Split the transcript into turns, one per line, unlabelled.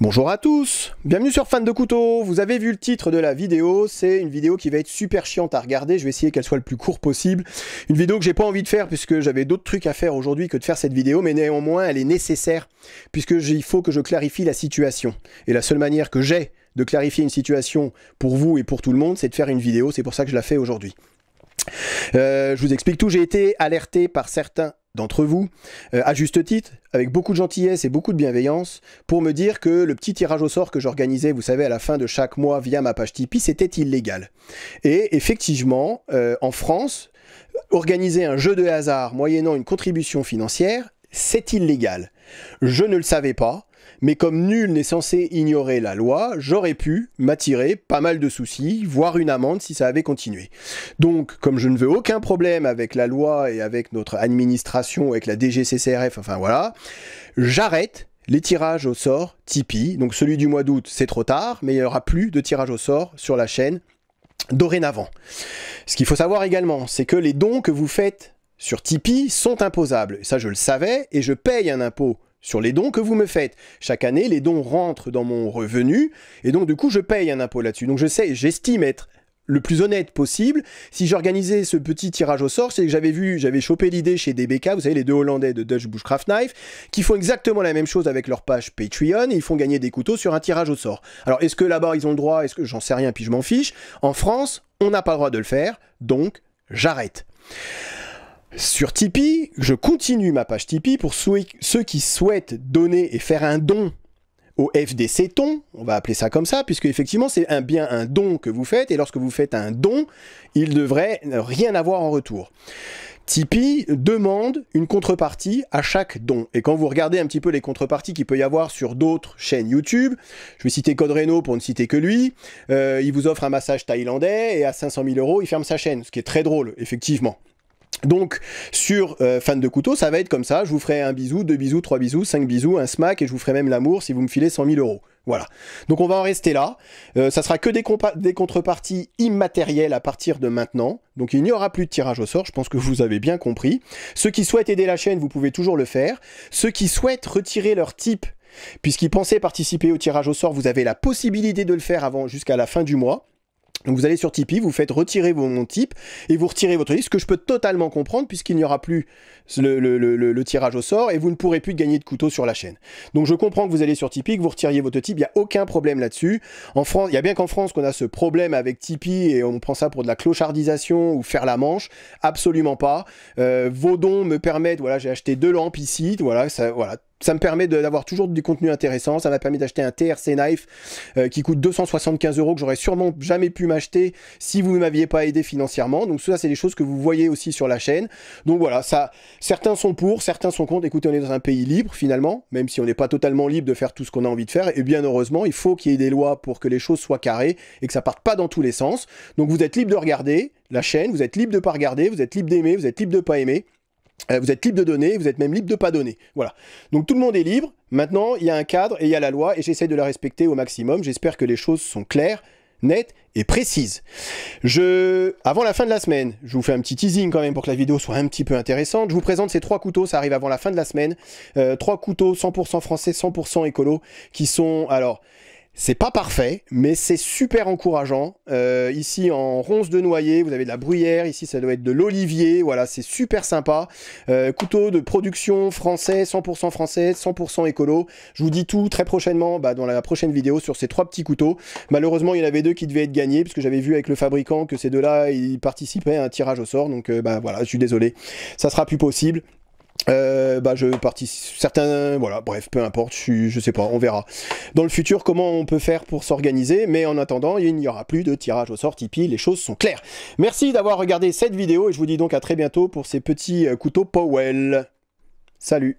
Bonjour à tous, bienvenue sur Fan de Couteaux. Vous avez vu le titre de la vidéo, c'est une vidéo qui va être super chiante à regarder, je vais essayer qu'elle soit le plus court possible. Une vidéo que j'ai pas envie de faire puisque j'avais d'autres trucs à faire aujourd'hui que de faire cette vidéo, mais néanmoins elle est nécessaire puisqu'il faut que je clarifie la situation. Et la seule manière que j'ai de clarifier une situation pour vous et pour tout le monde, c'est de faire une vidéo, c'est pour ça que je la fais aujourd'hui. Je vous explique tout, j'ai été alerté par certains d'entre vous, à juste titre, avec beaucoup de gentillesse et beaucoup de bienveillance, pour me dire que le petit tirage au sort que j'organisais, vous savez, à la fin de chaque mois via ma page Tipeee, c'était illégal. Et effectivement, en France, organiser un jeu de hasard moyennant une contribution financière, c'est illégal. Je ne le savais pas, mais comme nul n'est censé ignorer la loi, j'aurais pu m'attirer pas mal de soucis, voire une amende si ça avait continué. Donc, comme je ne veux aucun problème avec la loi et avec notre administration, avec la DGCCRF, enfin voilà, j'arrête les tirages au sort Tipeee. Donc celui du mois d'août, c'est trop tard, mais il n'y aura plus de tirage au sort sur la chaîne dorénavant. Ce qu'il faut savoir également, c'est que les dons que vous faites sur Tipeee sont imposables. Ça, je le savais, et je paye un impôt sur les dons que vous me faites. Chaque année, les dons rentrent dans mon revenu, et donc du coup, je paye un impôt là-dessus. Donc je sais, j'estime être le plus honnête possible. Si j'organisais ce petit tirage au sort, c'est que j'avais chopé l'idée chez DBK, vous savez, les deux Hollandais de Dutch Bushcraft Knife, qui font exactement la même chose avec leur page Patreon, et ils font gagner des couteaux sur un tirage au sort. Alors, est-ce que là-bas, ils ont le droit? Est-ce que j'en sais rien, puis je m'en fiche? En France, on n'a pas le droit de le faire, donc j'arrête. Sur Tipeee, je continue ma page Tipeee pour ceux qui souhaitent donner et faire un don au FDC Ton, on va appeler ça comme ça, puisque effectivement c'est bien un don que vous faites, et lorsque vous faites un don, il devrait rien avoir en retour. Tipeee demande une contrepartie à chaque don. Et quand vous regardez un petit peu les contreparties qu'il peut y avoir sur d'autres chaînes YouTube, je vais citer Code Reno pour ne citer que lui, il vous offre un massage thaïlandais, et à 500 000 €, il ferme sa chaîne, ce qui est très drôle, effectivement. Donc, sur Fan de Couteaux, ça va être comme ça, je vous ferai un bisou, 2 bisous, 3 bisous, 5 bisous, un smack, et je vous ferai même l'amour si vous me filez 100 000 €. Voilà. Donc on va en rester là. Ça sera que des contreparties immatérielles à partir de maintenant. Donc il n'y aura plus de tirage au sort, je pense que vous avez bien compris. Ceux qui souhaitent aider la chaîne, vous pouvez toujours le faire. Ceux qui souhaitent retirer leur type, puisqu'ils pensaient participer au tirage au sort, vous avez la possibilité de le faire jusqu'à la fin du mois. Donc vous allez sur Tipeee, vous faites retirer mon type et vous retirez votre liste, ce que je peux totalement comprendre puisqu'il n'y aura plus le tirage au sort et vous ne pourrez plus gagner de couteaux sur la chaîne. Donc je comprends que vous allez sur Tipeee, que vous retiriez votre type, il n'y a aucun problème là-dessus. En France, il y a bien qu'en France qu'on a ce problème avec Tipeee et on prend ça pour de la clochardisation ou faire la manche, absolument pas. Vos dons me permettent, voilà, j'ai acheté 2 lampes ici, voilà, ça me permet d'avoir toujours du contenu intéressant. Ça m'a permis d'acheter un TRC Knife qui coûte 275 € que j'aurais sûrement jamais pu m'acheter si vous ne m'aviez pas aidé financièrement. Donc ça, c'est des choses que vous voyez aussi sur la chaîne. Donc voilà, ça, certains sont pour, certains sont contre. Écoutez, on est dans un pays libre finalement, même si on n'est pas totalement libre de faire tout ce qu'on a envie de faire. Et bien heureusement, il faut qu'il y ait des lois pour que les choses soient carrées et que ça parte pas dans tous les sens. Donc vous êtes libre de regarder la chaîne, vous êtes libre de pas regarder, vous êtes libre d'aimer, vous êtes libre de pas aimer. Vous êtes libre de donner, vous êtes même libre de pas donner. Voilà. Donc tout le monde est libre. Maintenant, il y a un cadre et il y a la loi et j'essaie de la respecter au maximum. J'espère que les choses sont claires, nettes et précises. Avant la fin de la semaine, je vous fais un petit teasing quand même pour que la vidéo soit un petit peu intéressante. Je vous présente ces 3 couteaux, ça arrive avant la fin de la semaine. 3 couteaux 100% français, 100% écolo qui sont... Alors, c'est pas parfait, mais c'est super encourageant. Ici, en ronce de noyer, vous avez de la bruyère. Ici, ça doit être de l'olivier. Voilà, c'est super sympa. Couteau de production français, 100% écolo. Je vous dis tout très prochainement dans la prochaine vidéo sur ces 3 petits couteaux. Malheureusement, il y en avait 2 qui devaient être gagnés, parce que j'avais vu avec le fabricant que ces 2-là, ils participaient à un tirage au sort. Donc, voilà, je suis désolé. Ça sera plus possible. Je participe, certains, voilà, bref, peu importe, je sais pas, on verra dans le futur comment on peut faire pour s'organiser, mais en attendant, il n'y aura plus de tirage au sort Tipeee, les choses sont claires. Merci d'avoir regardé cette vidéo et je vous dis donc à très bientôt pour ces petits couteaux Powell. Salut!